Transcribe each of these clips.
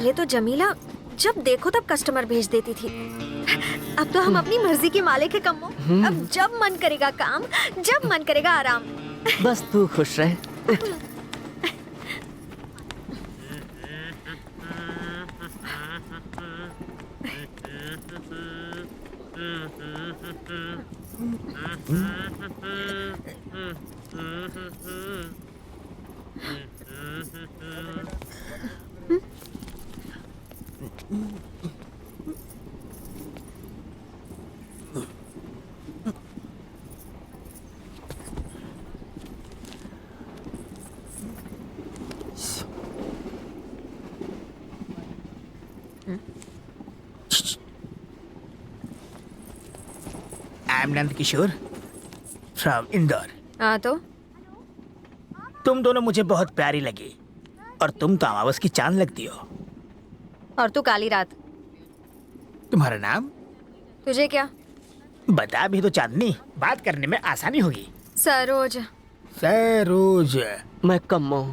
पहले तो जमीला जब देखो तब कस्टमर भेज देती थी। अब तो हम अपनी मर्जी के मालिक है कम्मो। अब जब मन करेगा काम, जब मन करेगा आराम। बस तू खुश रहे। I'm Nand Kishore from Indore. हाँ तो तुम दोनों मुझे बहुत प्यारी लगी और तुम तो अमावस की चांद लगती हो। और तू काली रात। तुम्हारा नाम? तुझे क्या? बता भी तो चांदनी, बात करने में आसानी होगी। सरोज। सरोज। मैं कम्मो।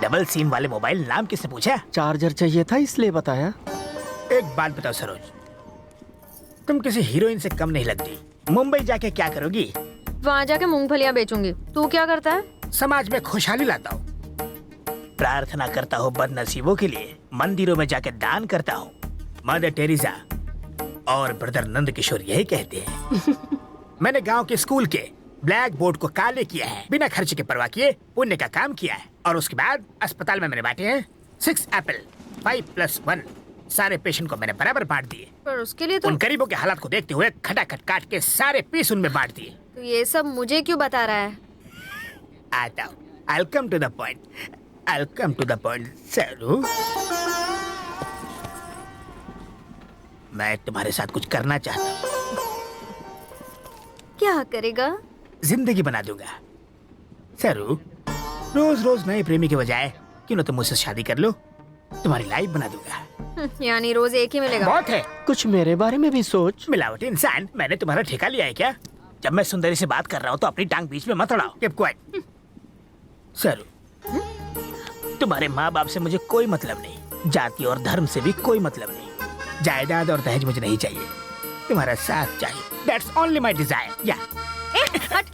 डबल सिम वाले मोबाइल नाम किसने पूछा? चार्जर चाहिए था इसलिए बताया। एक बात बताओ सरोज, तुम किसी हीरोइन से कम नहीं लगती। मुंबई जाके क्या करोगी? वहाँ जाके मूंगफलियाँ बेचूंगी। तू क्या करता है? समाज में खुशहाली लाता हूँ, प्रार्थना करता हूँ बदनसीबों के लिए, मंदिरों में जाके दान करता हूँ। मदर टेरेसा और ब्रदर नंद किशोर यही कहते हैं। मैंने गांव के स्कूल के ब्लैक बोर्ड को काले किया है, बिना खर्च के परवाह किए पुण्य का काम किया है। और उसके बाद अस्पताल में मैंने बांटे हैं 6 एप्पल 5+1। सारे पेशेंट को मैंने बराबर बांट दिए। पर उसके लिए तो उन गरीबों के हालात को देखते हुए खटाखट काट के सारे पीस उनमें बांट दिए। तो ये सब मुझे क्यों बता रहा है? आता हूँ, I'll come to the point. I'll come to the point, सरू। मैं तुम्हारे साथ कुछ करना चाहता हूँ। क्या करेगा? जिंदगी बना दूंगा। सरू, रोज रोज नए प्रेमी के बजाय क्यों ना तुम मुझसे शादी कर लो, तुम्हारी लाइफ बना दूंगा। यानी रोज एक ही मिलेगा? बहुत है। कुछ मेरे बारे में भी सोच। मिलावटी इंसान, मैंने तुम्हारा ठेका लिया है क्या? जब मैं सुंदरी से बात कर रहा हूँ तो अपनी टांग बीच में मत अड़ाओ। Keep quiet। सरू, तुम्हारे माँ बाप से मुझे कोई मतलब नहीं, जाति और धर्म से भी कोई मतलब नहीं, जायदाद और दहेज मुझे नहीं चाहिए, तुम्हारा साथ चाहिए। That's only my desire। या हट।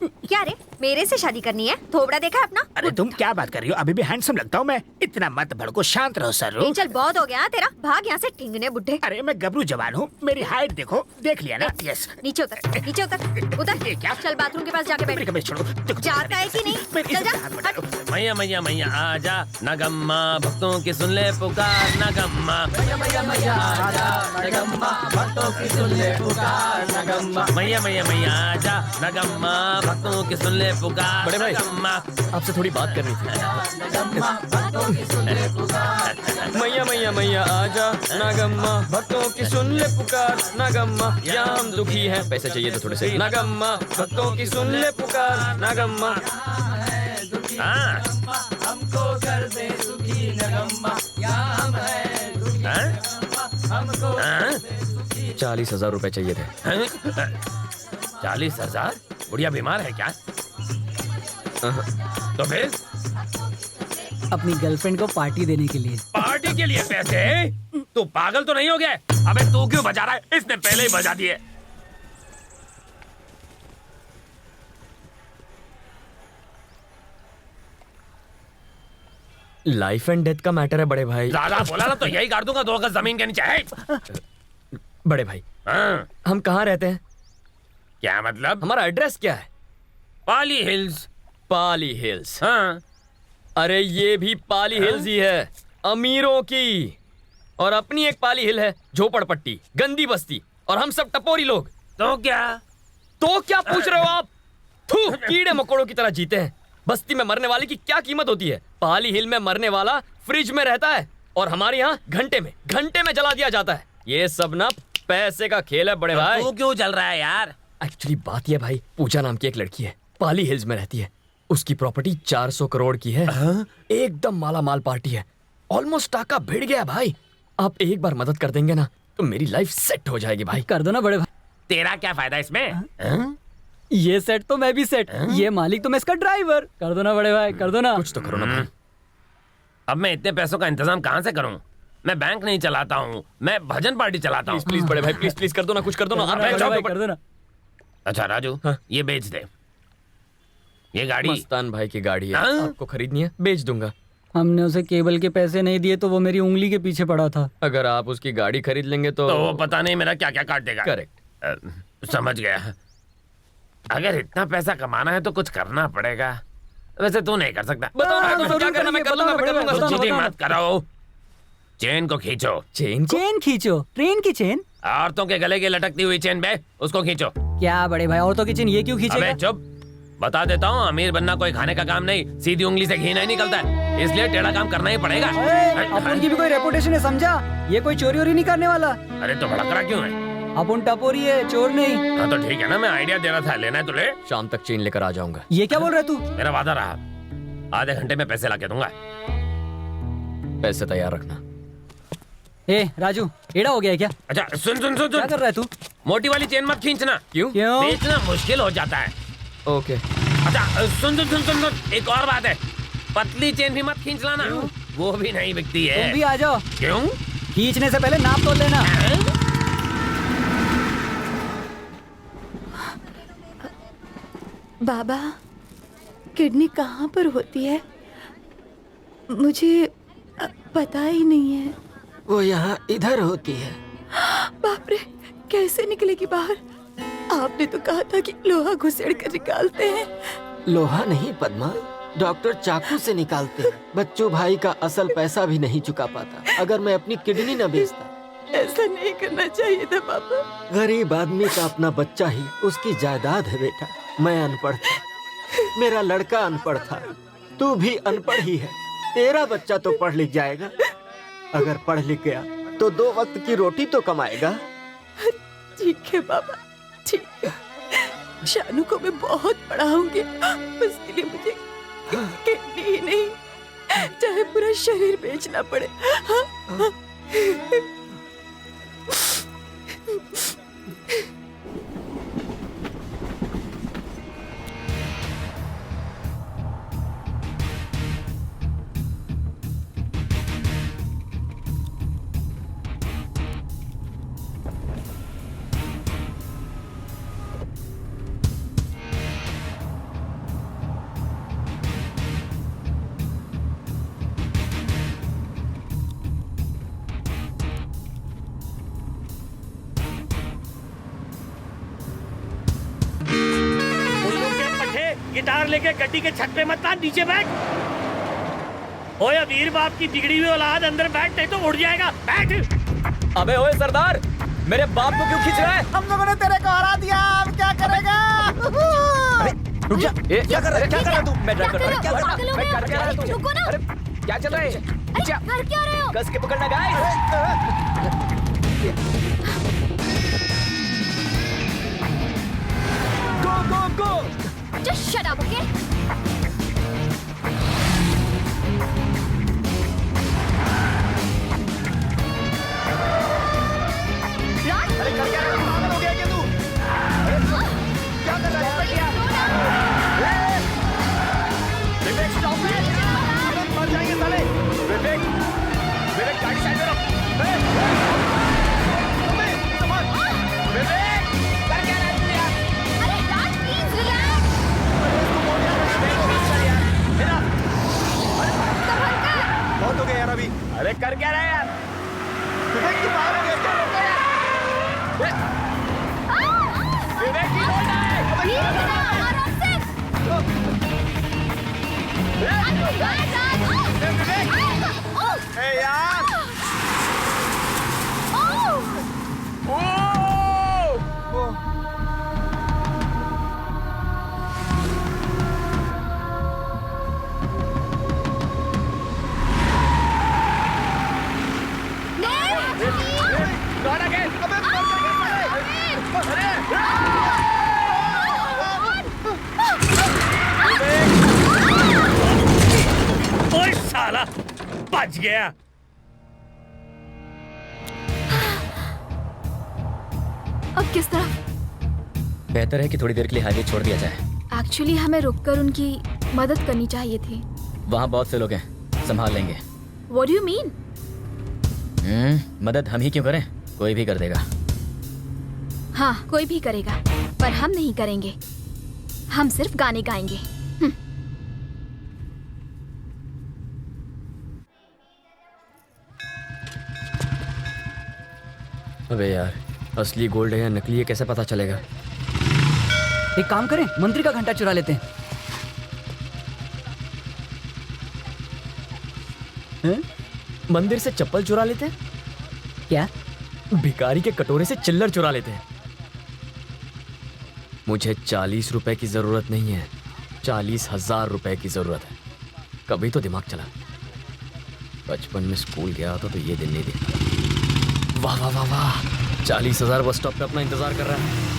क्या रे, मेरे से शादी करनी है? थोबड़ा देखा अपना? अरे तुम क्या बात कर रही हो? अभी भी हैंडसम लगता हूँ मैं। इतना मत भड़को, शांत रहो सरू। चल बहुत हो गया तेरा, भाग यहाँ से ठिंगने बुड्ढे। अरे मैं गबरू जवान हूँ, मेरी हाइट देखो, देख लिया ना? यस। नीचे उतर, नीचे उतर, उतर। ये क्या? चल बाथरूम के पास जाके बैठ। मेरी कमीज छोड़ो। देखो, जाता है कि नहीं? मेरी चल जा, हाथ में डालो। मैया मैया मैया आजा, नगम्मा भक्तों की सुन ले पुकार, नगम्मा मैया मैया मैया आजा, नगम्मा भक्तों की सुन ले पुकार, नगम्मा मैया मैया मैया आजा, नगम्मा भक्तों की सुन ले पुकार। बड़े भाई, नगम्मा आपसे थोड़ी बात करनी थी। मैया मैया मैया आजा, नागम्मा भक्तों की सुन ले पुकार, नागम्मा यहाँ हम दुखी हैं। पैसे चाहिए तो थोड़े से। नागम्मा भक्तों की सुन ले पुकार, नागम्मा हाँ हमको कर दे सुखी, नागम्मा यहाँ हम हैं दुखी, हमको 40,000 रुपए चाहिए थे। 40,000? बुढ़िया बीमार है क्या? तो फिर अपनी गर्लफ्रेंड को पार्टी देने के लिए। पार्टी के लिए पैसे? तू पागल तो नहीं हो गया? अबे तू क्यों बजा रहा है? इसने पहले ही बजा दिए। लाइफ एंड डेथ का मैटर है बड़े भाई। ज्यादा बोला ना तो यही गाड़ दूंगा 2 गज जमीन के नीचे है। बड़े भाई, हाँ, हम कहाँ रहते हैं? क्या मतलब? हमारा एड्रेस क्या है? पाली हिल्स। पाली हिल्स। हाँ अरे ये भी पाली हिल्स ही है, अमीरों की। और अपनी एक पाली हिल है, झोपड़पट्टी, गंदी बस्ती, और हम सब टपोरी लोग। तो क्या? तो क्या पूछ रहे हो आप? थू, कीड़े मकोड़ों की तरह जीते हैं। बस्ती में मरने वाले की क्या कीमत होती है? पाली हिल में मरने वाला फ्रिज में रहता है और हमारे यहाँ घंटे में जला दिया जाता है। ये सब ना पैसे का खेल है बड़े भाई। तू क्यों जल रहा है यार? एक्चुअली बात यह भाई, पूजा नाम की एक लड़की है, पाली हिल्स में रहती है। उसकी प्रॉपर्टी 400 करोड़ की है। एकदम माला माल पार्टी है। ऑलमोस्ट टाका भिड़ गया भाई। आप एक बार मदद कर देंगे ना तो मेरी लाइफ सेट हो जाएगी भाई। कर दो ना बड़े भाई। तेरा क्या फायदा इसमें? ये सेट तो मैं भी सेट, ये मालिक तो मैं इसका ड्राइवर। कर दो ना बड़े भाई, कर दो ना। कुछ तो करो ना भाई। अब मैं इतने पैसों का इंतजाम कहाँ से करूं? मैं बैंक नहीं चलाता हूँ, मैं भजन पार्टी चलाता हूँ। प्लीज बड़े भाई, प्लीज प्लीज कर दो ना, कुछ कर दो ना। आप बैठ जाओ भाई, ऊपर। कर दो ना। अच्छा राजू, हाँ। ये बेच दे। ये गाड़ी मस्तान भाई की गाड़ी है, हाँ? आपको खरीदनी है, बेच दूंगा। हमने उसे केबल के पैसे नहीं दिए तो वो मेरी उंगली के पीछे पड़ा था। अगर आप उसकी गाड़ी खरीद लेंगे तो तो वो पता नहीं मेरा क्या क्या काट देगा। करेक्ट। समझ गया। अगर इतना पैसा कमाना है तो कुछ करना पड़ेगा। वैसे तू नहीं कर सकता। बताओ ना, तो क्या करना, मैं कर लूंगा, मैं कर लूंगा। बताओ, चीटिंग बताओ। मत करो। चेन को खींचो। चेन को? चेन खींचो? ट्रेन की चेन? औरतों के गले की लटकती हुई चेन बे, उसको खींचो। क्या बड़े भाई, औरतों की चेन ये क्यों अबे खींचेगा? चुप। बता देता हूँ, अमीर बनना कोई खाने का काम नहीं, सीधी उंगली से घी नहीं निकलता है, इसलिए टेढ़ा काम करना ही पड़ेगा। अपन की भी कोई रेपुटेशन है, समझा? ये कोई चोरी वोरी नहीं करने वाला। अरे तो भड़क रहा क्यों है? अपन टपोरी है, चोर नहीं। हाँ तो ठीक है ना, मैं आइडिया दे रहा था, लेना है तो ले। शाम तक चेन लेकर आ जाऊंगा। ये क्या बोल रहा है तू? मेरा वादा रहा, आधे घंटे में पैसे लाके दूंगा। पैसे तैयार रखना। ए राजू, एड़ा हो गया है क्या? अच्छा सुन सुन सुन क्या कर सुन, रहा है तू? मोटी वाली चेन मत खींचना, क्यों? क्यों? बेचना मुश्किल हो जाता है। ओके। अच्छा सुन सुन सुन सुन सुन, एक और बात है, पतली चेन भी मत खींच लाना, वो भी नहीं बिकती है। तुम भी आ जाओ, क्यों? खींचने से पहले नाप तोल लेना। बाबा, किडनी कहाँ पर होती है? मुझे पता ही नहीं है। वो यहाँ इधर होती है। बाप रे, कैसे निकलेगी बाहर? आपने तो कहा था कि लोहा घुसेड़ कर निकालते हैं। लोहा नहीं पद्मा, डॉक्टर चाकू से निकालते हैं। बच्चू भाई का असल पैसा भी नहीं चुका पाता अगर मैं अपनी किडनी न बेचता। ऐसा नहीं करना चाहिए था बाबा। गरीब आदमी का अपना बच्चा ही उसकी जायदाद है बेटा। मैं अनपढ़ था, मेरा लड़का अनपढ़ था, तू भी अनपढ़ ही है। तेरा बच्चा तो पढ़ लिख जाएगा, अगर पढ़ लिख गया तो 2 वक्त की रोटी तो कमाएगा। ठीक है बाबा, ठीक है। शानू को मैं बहुत पढ़ाऊंगी, उसके लिए मुझे किडनी ही नहीं, चाहे पूरा शरीर बेचना पड़े। हाँ? हाँ। गिटार लेके गड्डी के छत पे मत आ, नीचे बैठ। ओए अमीर बाप की बिगड़ी हुई औलाद, अंदर बैठ नहीं तो उड़ जाएगा, बैठ। अबे ओए सरदार, मेरे बाप को क्यों खींच रहा है? हम लोगों ने तेरे को हरा दिया, अब क्या करेगा? रुक जा। क्या कर रहा है तू? मैं ड्राइव कर रहा हूँ। क्या कर रहे हो? मैं कर क्या रहा हूँ? रुको ना। अरे क्या चल रहा है? कर क्या रहे हो? कस के पकड़ना गाइस। गो गो गो। Just shut up, okay? Run! अरे कर क्या रहा है? पागल हो गया क्या तू? क्या कर रहा है? विवेक स्टॉप इट। मर जाएंगे साले। विवेक, विवेक गाड़ी साइड में रख। विवेक, कर क्या रहा है तू यार? अरे राज, please relax. बहुत हो गया यार अभी। अरे कर क्या रहा है यार? विवेक तू पागल हो गया क्या? विवेक की रोड है। Please, आराम से. ए यार। Not again. ओए साला, बच गया। अब किस तरफ? बेहतर है कि थोड़ी देर के लिए हाईवे छोड़ दिया जाए। एक्चुअली हमें रुककर उनकी मदद करनी चाहिए थी। वहाँ बहुत से लोग हैं, संभाल लेंगे। What do you mean? मदद हम ही क्यों करें, कोई भी कर देगा। हाँ, कोई भी करेगा, पर हम नहीं करेंगे। हम सिर्फ गाने गाएंगे। अबे यार, असली गोल्ड है या नकली है कैसे पता चलेगा? एक काम करें, मंत्री का घंटा चुरा लेते हैं। मंदिर से चप्पल चुरा लेते हैं? क्या? भिखारी के कटोरे से चिल्लर चुरा लेते हैं। मुझे 40 रुपए की जरूरत नहीं है, 40,000 रुपए की जरूरत है। कभी तो दिमाग चला। बचपन में स्कूल गया था तो ये दिन नहीं देखा। वाह वाह वाह वाह, 40,000 बस स्टॉप पे अपना इंतजार कर रहा है।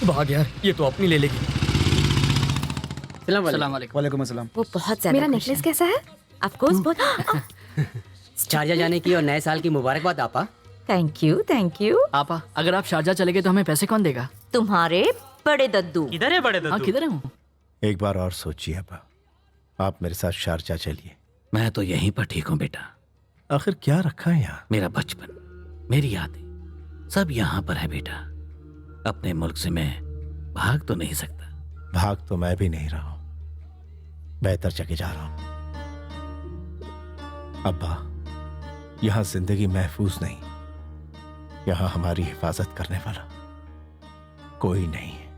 भाग यार, ये तो अपनी ले लेगी। सलाम वालेकुम। वालेकुम अस्सलाम। वो बहुत ज्यादा। मेरा नेकलेस कैसा है? ऑफ कोर्स बहुत। शारजा जाने की और नए साल की मुबारकबाद आपा। Thank you, thank you. आपा, अगर आप शारजा चले गए तो हमें पैसे कौन देगा? तुम्हारे बड़े दद्दू। किधर है बड़े हाँ, दद्दू? किधर हूँ? एक बार और सोचिए अपा, आप मेरे साथ शारजा चलिए। मैं तो यहीं पर ठीक हूँ बेटा। आखिर क्या रखा है यहाँ? मेरा बचपन, मेरी यादें, सब यहाँ पर है बेटा। अपने मुल्क से मैं भाग तो नहीं सकता। भाग तो मैं भी नहीं रहा हूं, बेहतर जगह जा रहा हूं। अब्बा, यहां जिंदगी महफूज नहीं, यहां हमारी हिफाजत करने वाला कोई नहीं है,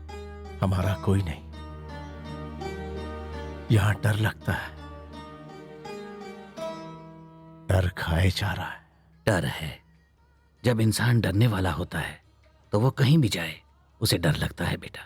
हमारा कोई नहीं। यहां डर लगता है, डर खाए जा रहा है। डर है, जब इंसान डरने वाला होता है तो वो कहीं भी जाए उसे डर लगता है बेटा।